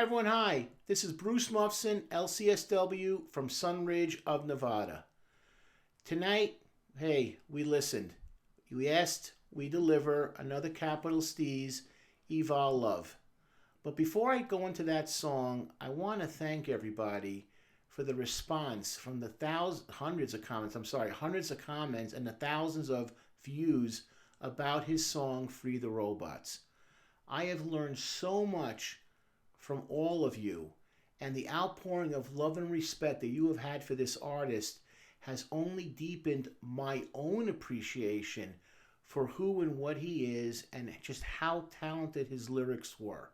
Everyone, hi. This is Bruce Mufson, LCSW from SUNRIDGE of Nevada. Tonight, hey, we listened. We asked, we deliver another capital Steez'S, Evol Love. But before I go into that song, I want to thank everybody for the response from the hundreds of comments and the thousands of views about his song, Free the Robots. I have learned so much from all of you, and the outpouring of love and respect that you have had for this artist has only deepened my own appreciation for who and what he is and just how talented his lyrics were.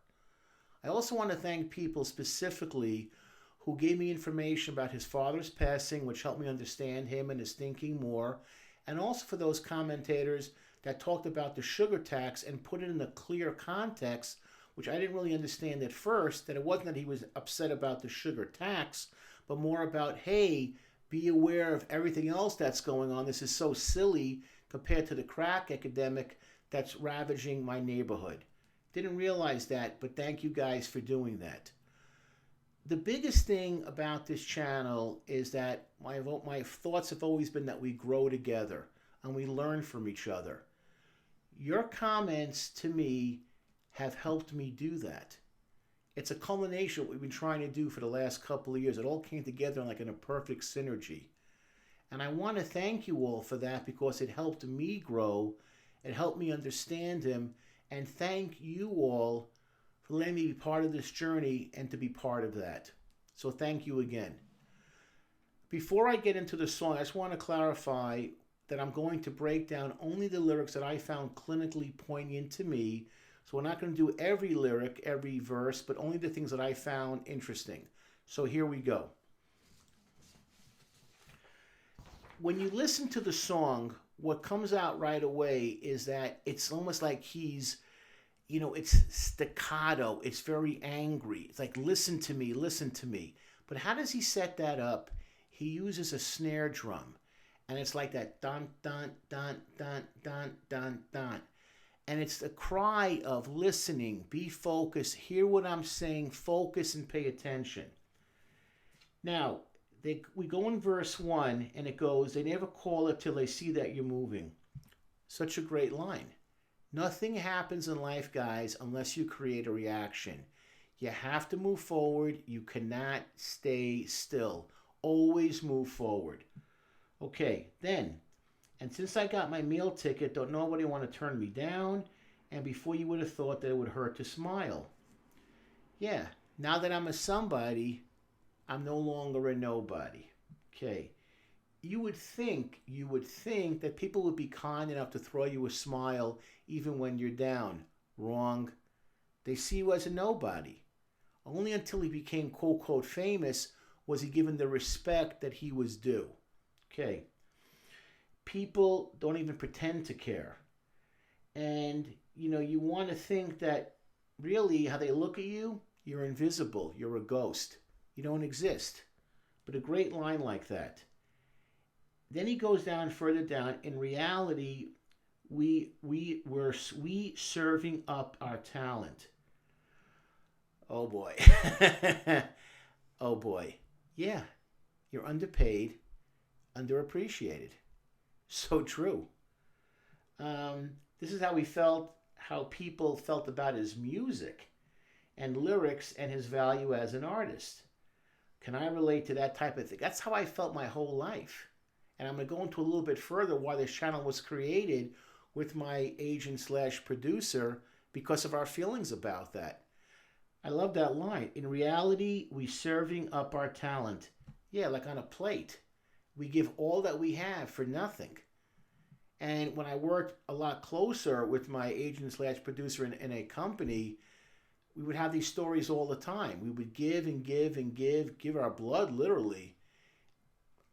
I also want to thank people specifically who gave me information about his father's passing, which helped me understand him and his thinking more, and also for those commentators that talked about the sugar tax and put it in a clear context, which I didn't really understand at first, that it wasn't that he was upset about the sugar tax, but more about, hey, be aware of everything else that's going on. This is so silly compared to the crack epidemic that's ravaging my neighborhood. Didn't realize that, but thank you guys for doing that. The biggest thing about this channel is that my thoughts have always been that we grow together and we learn from each other. Your comments to me have helped me do that. It's a culmination of what we've been trying to do for the last couple of years. It all came together like in a perfect synergy. And I want to thank you all for that because it helped me grow. It helped me understand him. And thank you all for letting me be part of this journey and to be part of that. So thank you again. Before I get into the song, I just want to clarify that I'm going to break down only the lyrics that I found clinically poignant to me. So we're not going to do every lyric, every verse, but only the things that I found interesting. So here we go. When you listen to the song, what comes out right away is that it's almost like he's, it's staccato. It's very angry. It's like, listen to me, listen to me. But how does he set that up? He uses a snare drum. And it's like that dun, dun, dun, dun, dun, dun, dun. And it's the cry of listening, be focused, hear what I'm saying, focus and pay attention. Now, we go in verse 1 and it goes, they never call it till they see that you're moving. Such a great line. Nothing happens in life, guys, unless you create a reaction. You have to move forward. You cannot stay still. Always move forward. Okay, then. And since I got my meal ticket, don't nobody want to turn me down. And before you would have thought that it would hurt to smile. Yeah, now that I'm a somebody, I'm no longer a nobody. Okay. You would think that people would be kind enough to throw you a smile even when you're down. Wrong. They see you as a nobody. Only until he became quote, quote, famous was he given the respect that he was due. Okay. People don't even pretend to care. And, you want to think that really how they look at you, you're invisible. You're a ghost. You don't exist. But a great line like that. Then he goes down further down. In reality, we're serving up our talent. Oh boy. Oh boy. Yeah. You're underpaid, underappreciated. So true. This is how people felt about his music and lyrics and his value as an artist. Can I relate to that type of thing? That's how I felt my whole life. And I'm going to go into a little bit further why this channel was created with my agent/producer because of our feelings about that. I love that line. In reality, we serving up our talent. Yeah, like on a plate. We give all that we have for nothing. And when I worked a lot closer with my agent/producer in a company, we would have these stories all the time. We would give and give and give our blood literally,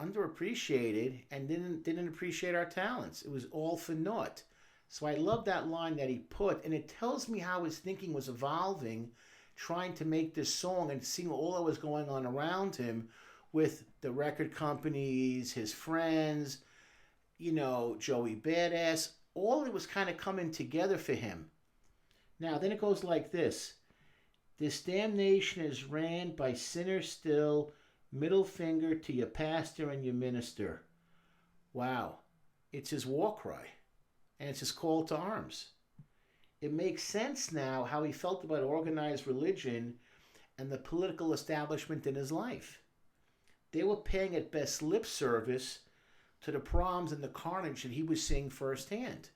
underappreciated, and didn't appreciate our talents. It was all for naught. So I love that line that he put, and it tells me how his thinking was evolving, trying to make this song and seeing all that was going on around him with the record companies, his friends, Joey Badass. All it was kind of coming together for him. Now, then it goes like this. This damn nation is ran by sinners still. Middle finger to your pastor and your minister. Wow. It's his war cry. And it's his call to arms. It makes sense now how he felt about organized religion and the political establishment in his life. They were paying at best lip service to the problems and the carnage that he was seeing firsthand.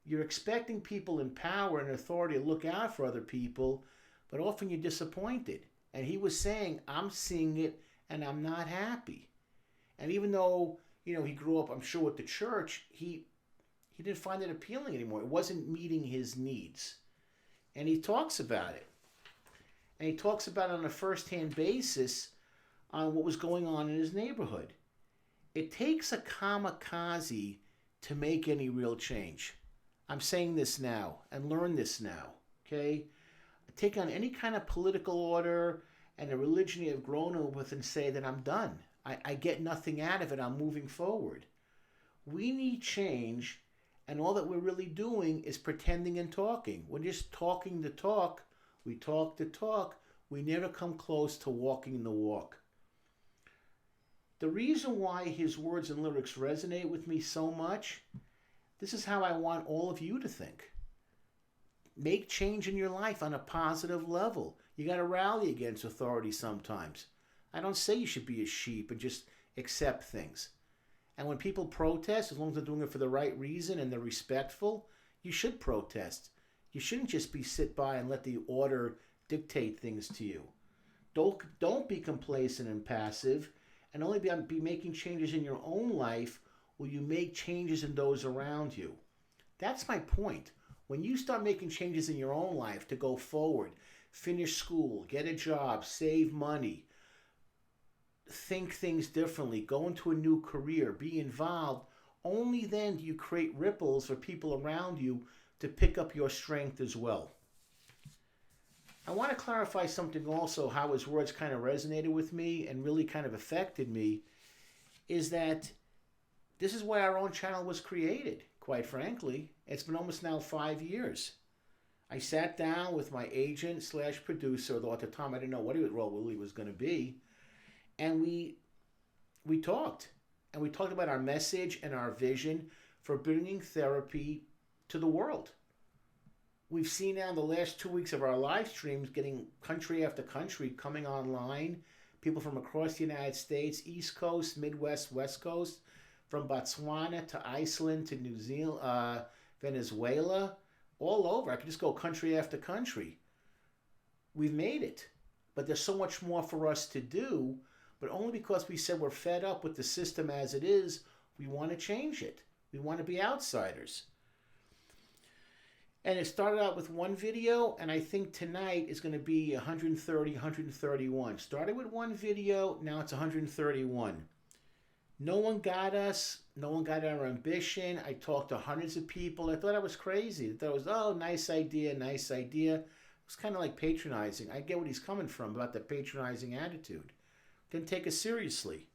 You're expecting people in power and authority to look out for other people, but often you're disappointed. And he was saying, I'm seeing it and I'm not happy. And even though, he grew up, I'm sure, with the church, he didn't find it appealing anymore. It wasn't meeting his needs. And he talks about it. And he talks about it on a first-hand basis on what was going on in his neighborhood. It takes a kamikaze to make any real change. I'm saying this now, and learn this now, okay? Take on any kind of political order and a religion you have grown up with and say that I'm done. I get nothing out of it. I'm moving forward. We need change, and all that we're really doing is pretending and talking. We're just talking the talk. We talk the talk. We never come close to walking the walk. The reason why his words and lyrics resonate with me so much, this is how I want all of you to think. Make change in your life on a positive level. You got to rally against authority sometimes. I don't say you should be a sheep and just accept things. And when people protest, as long as they're doing it for the right reason and they're respectful, you should protest. You shouldn't just sit by and let the order dictate things to you. Don't be complacent and passive, and only be making changes in your own life will you make changes in those around you. That's my point. When you start making changes in your own life to go forward, finish school, get a job, save money, think things differently, go into a new career, be involved, only then do you create ripples for people around you to pick up your strength as well. I want to clarify something also, how his words kind of resonated with me and really kind of affected me, is that this is why our own channel was created, quite frankly. It's been almost now 5 years. I sat down with my agent / producer, though at the time I didn't know what his role really was going to be, and we talked. And we talked about our message and our vision for bringing therapy to the world. We've seen now in the last 2 weeks of our live streams getting country after country coming online. People from across the United States, East Coast, Midwest, West Coast, from Botswana to Iceland to New Zealand, Venezuela, all over. I could just go country after country. We've made it. But there's so much more for us to do, but only because we said we're fed up with the system as it is, we want to change it. We want to be outsiders. And it started out with one video, and I think tonight is going to be 130, 131. Started with one video, now it's 131. No one got us. No one got our ambition. I talked to hundreds of people. I thought I was crazy. I thought it was, oh, nice idea, nice idea. It was kind of like patronizing. I get what he's coming from about the patronizing attitude. Didn't take us seriously.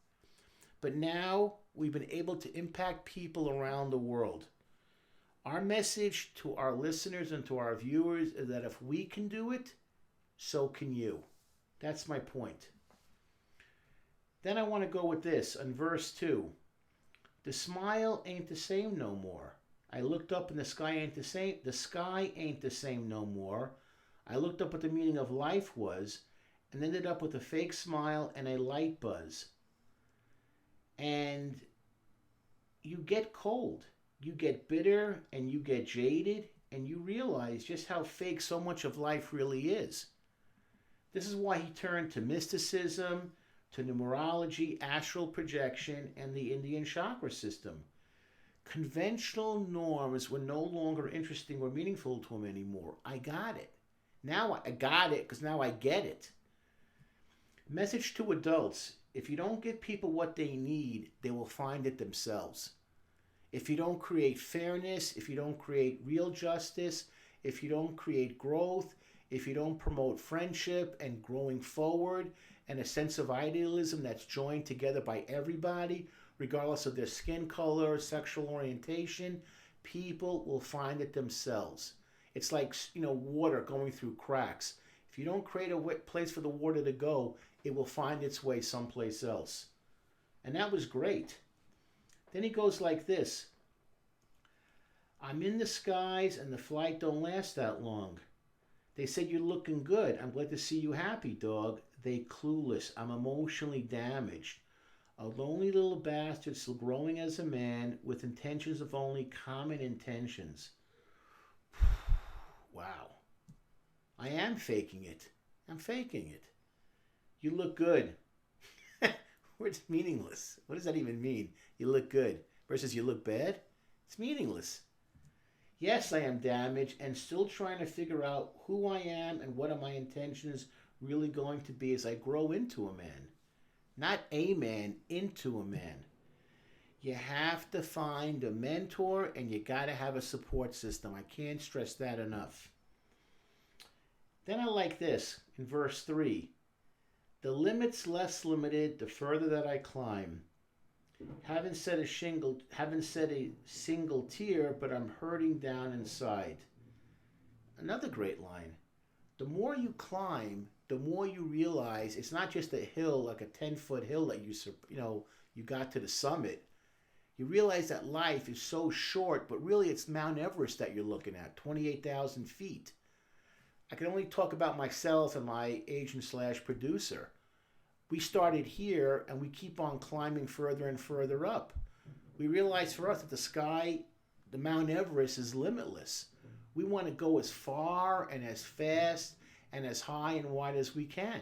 But now we've been able to impact people around the world. Our message to our listeners and to our viewers is that if we can do it, so can you. That's my point. Then I want to go with this on verse 2. The smile ain't the same no more. I looked up and the sky ain't the same. The sky ain't the same no more. I looked up what the meaning of life was and ended up with a fake smile and a light buzz. And you get cold. You get bitter and you get jaded and you realize just how fake so much of life really is. This is why he turned to mysticism, to numerology, astral projection, and the Indian chakra system. Conventional norms were no longer interesting or meaningful to him anymore. I got it. Now I got it because now I get it. Message to adults. If you don't give people what they need, they will find it themselves. If you don't create fairness, if you don't create real justice, if you don't create growth, if you don't promote friendship and growing forward and a sense of idealism that's joined together by everybody, regardless of their skin color, sexual orientation, people will find it themselves. It's like, water going through cracks. If you don't create a place for the water to go, it will find its way someplace else. And that was great. Then he goes like this. I'm in the skies and the flight don't last that long. They said you're looking good. I'm glad to see you happy, dog. They clueless. I'm emotionally damaged. A lonely little bastard still growing as a man with intentions of only common intentions. Wow. I am faking it. I'm faking it. You look good. It's meaningless. What does that even mean? You look good versus you look bad? It's meaningless. Yes, I am damaged and still trying to figure out who I am and what are my intentions really going to be as I grow into a man. Not a man, into a man. You have to find a mentor and you got to have a support system. I can't stress that enough. Then I like this in verse 3. The limit's less limited the further that I climb. Haven't said a single tear, but I'm hurting down inside. Another great line. The more you climb, the more you realize it's not just a hill, like a 10-foot hill that you got to the summit. You realize that life is so short, but really it's Mount Everest that you're looking at, 28,000 feet. I can only talk about myself and my agent/producer. We started here and we keep on climbing further and further up. We realize for us that the sky, the Mount Everest, is limitless. We want to go as far and as fast and as high and wide as we can.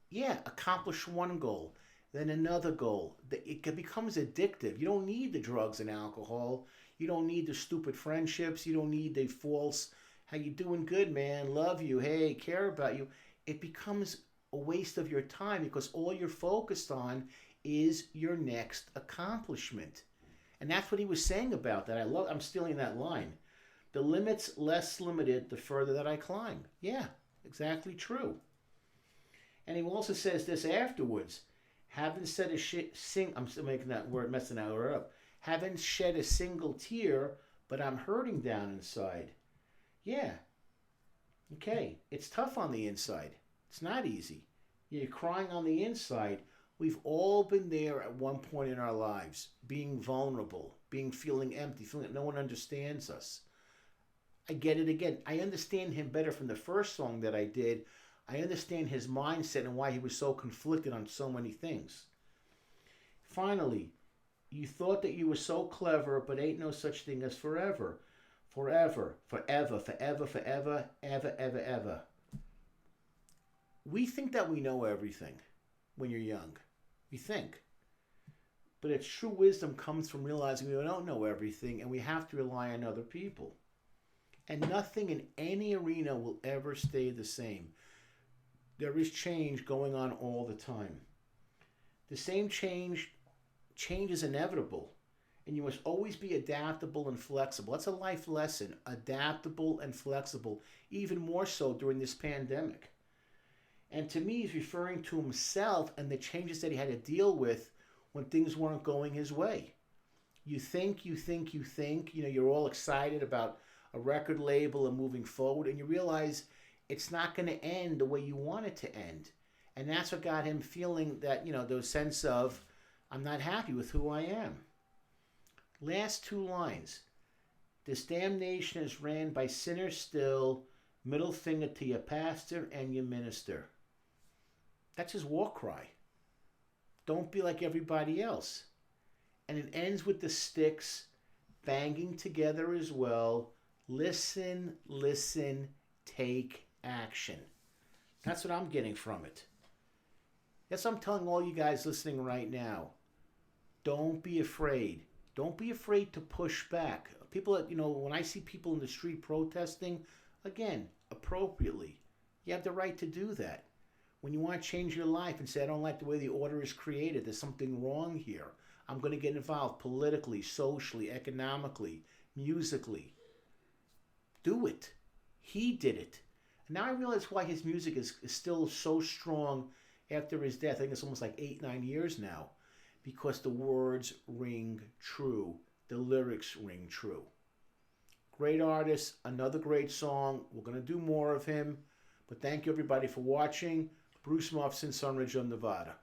Yeah, accomplish one goal, then another goal. It becomes addictive. You don't need the drugs and alcohol. You don't need the stupid friendships. You don't need the false, how you doing good, man, love you, hey, care about you. It becomes a waste of your time because all you're focused on is your next accomplishment. And that's what he was saying about that. I'm stealing that line. The limit's less limited the further that I climb. Yeah, exactly true. And he also says this afterwards. Haven't said I'm still making that word, messing that word up. Haven't shed a single tear, but I'm hurting down inside. Yeah. Okay. It's tough on the inside. It's not easy. You're crying on the inside. We've all been there at one point in our lives, being vulnerable, feeling empty, feeling that no one understands us. I get it again. I understand him better from the first song that I did. I understand his mindset and why he was so conflicted on so many things. Finally, you thought that you were so clever, but ain't no such thing as forever. Forever, forever, forever, forever, ever, ever, ever. We think that we know everything when you're young. We think. But its true wisdom comes from realizing we don't know everything and we have to rely on other people. And nothing in any arena will ever stay the same. There is change going on all the time. The same change is inevitable. And you must always be adaptable and flexible. That's a life lesson. Adaptable and flexible. Even more so during this pandemic. And to me, he's referring to himself and the changes that he had to deal with when things weren't going his way. You think, you're all excited about a record label and moving forward, and you realize it's not going to end the way you want it to end. And that's what got him feeling that, the sense of, I'm not happy with who I am. Last two lines. This damnation is ran by sinners still, middle finger to your pastor and your minister. That's his war cry. Don't be like everybody else. And it ends with the sticks banging together as well. Listen, listen, take action. That's what I'm getting from it. That's what I'm telling all you guys listening right now. Don't be afraid. Don't be afraid to push back. People, when I see people in the street protesting, again, appropriately, you have the right to do that. When you want to change your life and say, I don't like the way the order is created, there's something wrong here. I'm going to get involved politically, socially, economically, musically. Do it. He did it. And now I realize why his music is still so strong after his death. I think it's almost like 8-9 years now. Because the words ring true. The lyrics ring true. Great artist, another great song. We're going to do more of him. But thank you everybody for watching. Bruce Mufson, SUNRIDGE of Nevada.